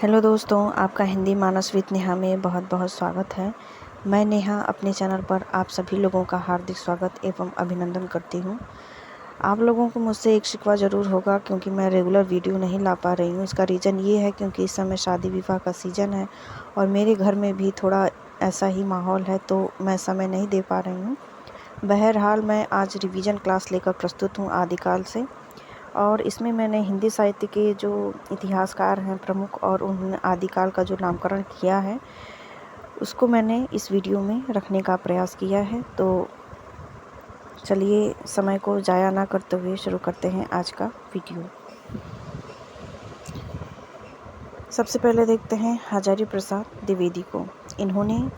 Hello दोस्तों, आपका हिंदी मानस with Neha में बहुत बहुत स्वागत है। मैं नेहा अपने चैनल पर आप सभी लोगों का हार्दिक स्वागत एवं अभिनंदन करती हूँ। आप लोगों को मुझसे एक शिकवा ज़रूर होगा क्योंकि मैं रेगुलर वीडियो नहीं ला पा रही हूँ। इसका रीज़न ये है क्योंकि इस समय शादी विवाह का सीज़न है और मेरे घर में भी थोड़ा ऐसा ही माहौल है, तो मैं समय नहीं दे पा रही हूँ। बहरहाल मैं आज रिवीजन क्लास लेकर प्रस्तुत हूँ आदिकाल से, और इसमें मैंने हिंदी साहित्य के जो इतिहासकार हैं प्रमुख और उन्होंने आदिकाल का जो नामकरण किया है उसको मैंने इस वीडियो में रखने का प्रयास किया है। तो चलिए समय को ज़ाया ना करते हुए शुरू करते हैं आज का वीडियो। सबसे पहले देखते हैं हजारी प्रसाद द्विवेदी को। इन्होंने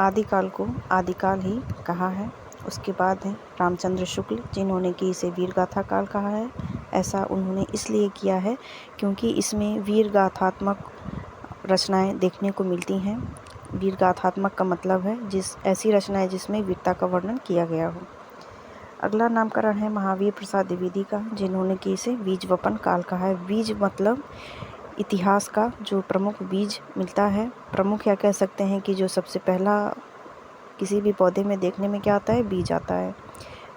आदिकाल को आदिकाल ही कहा है। उसके बाद है रामचंद्र शुक्ल, जिन्होंने कि इसे वीर गाथा काल कहा है। ऐसा उन्होंने इसलिए किया है क्योंकि इसमें वीर गाथात्मक रचनाएं देखने को मिलती हैं। वीर गाथात्मक का मतलब है ऐसी रचनाएं जिसमें वीरता का वर्णन किया गया हो। अगला नामकरण है महावीर प्रसाद द्विवेदी का, जिन्होंने कि इसे बीज वपन काल कहा है। बीज मतलब इतिहास का जो प्रमुख बीज मिलता है, प्रमुख या कह सकते हैं कि जो सबसे पहला किसी भी पौधे में देखने में क्या आता है, बीज आता है।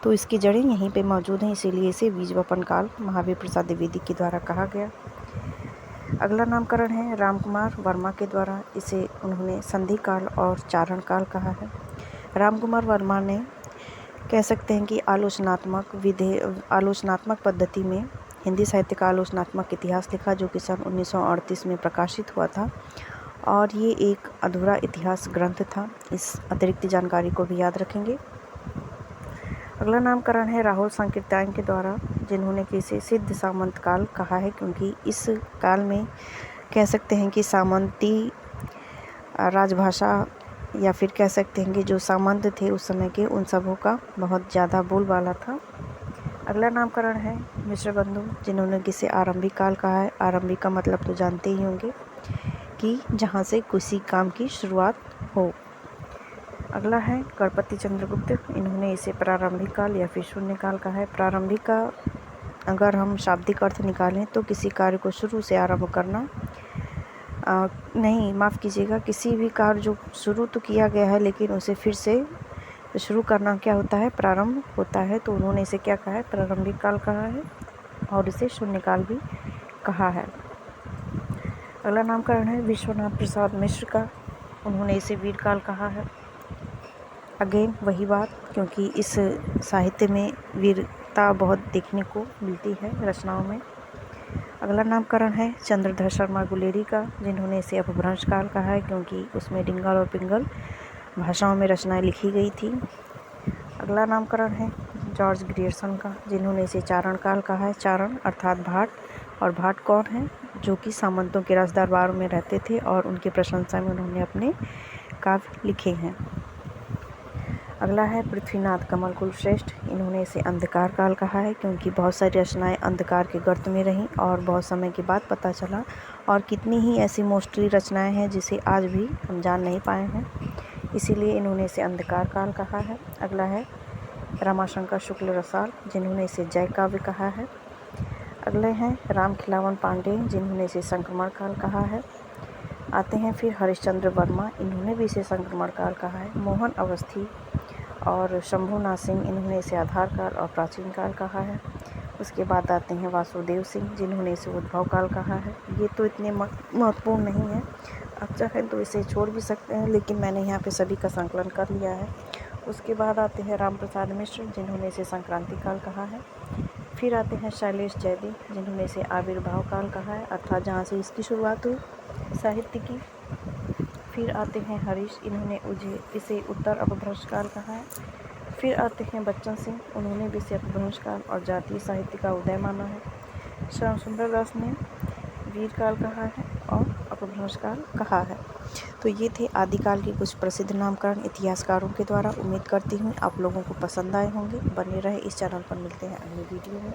तो इसकी जड़ें यहीं पे मौजूद हैं, इसीलिए इसे बीज वपन काल महावीर प्रसाद द्विवेदी के द्वारा कहा गया। अगला नामकरण है रामकुमार वर्मा के द्वारा। इसे उन्होंने संधि काल और चारण काल कहा है। रामकुमार वर्मा ने कह सकते हैं कि आलोचनात्मक पद्धति में हिंदी साहित्य का आलोचनात्मक इतिहास लिखा, जो कि सन 1938 में प्रकाशित हुआ था, और ये एक अधूरा इतिहास ग्रंथ था। इस अतिरिक्त जानकारी को भी याद रखेंगे। अगला नामकरण है राहुल संकीर्तन के द्वारा, जिन्होंने कि इसे सिद्ध सामंत काल कहा है, क्योंकि इस काल में कह सकते हैं कि सामंती राजभाषा या फिर कह सकते हैं कि जो सामंत थे उस समय के, उन सबों का बहुत ज़्यादा बोलबाला था। अगला नामकरण है मिश्र बंधु, जिन्होंने कि इसे आरंभिक काल कहा है। आरंभिक का मतलब तो जानते ही होंगे कि जहाँ से किसी काम की शुरुआत हो। अगला है गणपति चंद्रगुप्त, इन्होंने इसे प्रारंभिक काल या फिर शून्य काल कहा है। प्रारंभिक का अगर हम शाब्दिक अर्थ निकालें तो किसी कार्य को शुरू से आरंभ करना, नहीं माफ़ कीजिएगा, किसी भी कार्य जो शुरू तो किया गया है लेकिन उसे फिर से शुरू करना क्या होता है, प्रारंभ होता है। तो उन्होंने इसे क्या कहा है, प्रारंभिक काल कहा है, और इसे शून्य काल भी कहा है। अगला नामकरण है विश्वनाथ प्रसाद मिश्र का, उन्होंने इसे वीर काल कहा है। अगेन वही बात, क्योंकि इस साहित्य में वीरता बहुत देखने को मिलती है रचनाओं में। अगला नामकरण है चंद्रधर शर्मा गुलेरी का, जिन्होंने इसे अपभ्रंश काल कहा है, क्योंकि उसमें डिंगल और पिंगल भाषाओं में रचनाएं लिखी गई थी। अगला नामकरण है जॉर्ज ग्रियर्सन का, जिन्होंने इसे चारण काल कहा है। चारण अर्थात भाट, और भाट कौन है, जो कि सामंतों के राजदरबार में रहते थे और उनकी प्रशंसा में उन्होंने अपने काव्य लिखे हैं। अगला है पृथ्वीनाथ कमल कुलश्रेष्ठ, इन्होंने इसे अंधकार काल कहा है, क्योंकि बहुत सारी रचनाएं अंधकार के गर्त में रहीं और बहुत समय के बाद पता चला, और कितनी ही ऐसी मोस्टली रचनाएं हैं जिसे आज भी हम जान नहीं पाए हैं, इसीलिए इन्होंने इसे अंधकार काल कहा है। अगला है रमाशंकर शुक्ल रसाल, जिन्होंने इसे जय काव्य कहा है। अगले हैं राम खिलावन पांडे, जिन्होंने इसे संक्रमण काल कहा है। आते हैं फिर हरिश्चंद्र वर्मा, इन्होंने भी इसे संक्रमण काल कहा है। मोहन अवस्थी और शंभुनाथ सिंह, इन्होंने इसे आधार काल और प्राचीन काल कहा है। उसके बाद आते हैं वासुदेव सिंह, जिन्होंने इसे उद्भव काल कहा है। ये तो इतने महत्वपूर्ण नहीं है, आप चाहें तो इसे छोड़ भी सकते हैं, लेकिन मैंने यहाँ पे सभी का संकलन कर लिया है। उसके बाद आते हैं राम प्रसाद मिश्र, जिन्होंने इसे संक्रांति काल कहा है। फिर आते हैं शैलेश जयदेव, जिन्होंने इसे आविर्भाव काल कहा है, अर्थात जहाँ से इसकी शुरुआत हुई साहित्य की। फिर आते हैं हरीश, इन्होंने इसे उत्तर अपभ्रंश काल कहा है। फिर आते हैं बच्चन सिंह, उन्होंने भी इसे अपभ्रंश काल और जातीय साहित्य का उदय माना है। श्याम सुंदर दास ने वीर काल कहा है और अपभ्रंश काल कहा है। तो ये थे आदिकाल के कुछ प्रसिद्ध नामकरण इतिहासकारों के द्वारा। उम्मीद करती हूँ आप लोगों को पसंद आए होंगे। बने रहे इस चैनल पर, मिलते हैं अगले वीडियो में।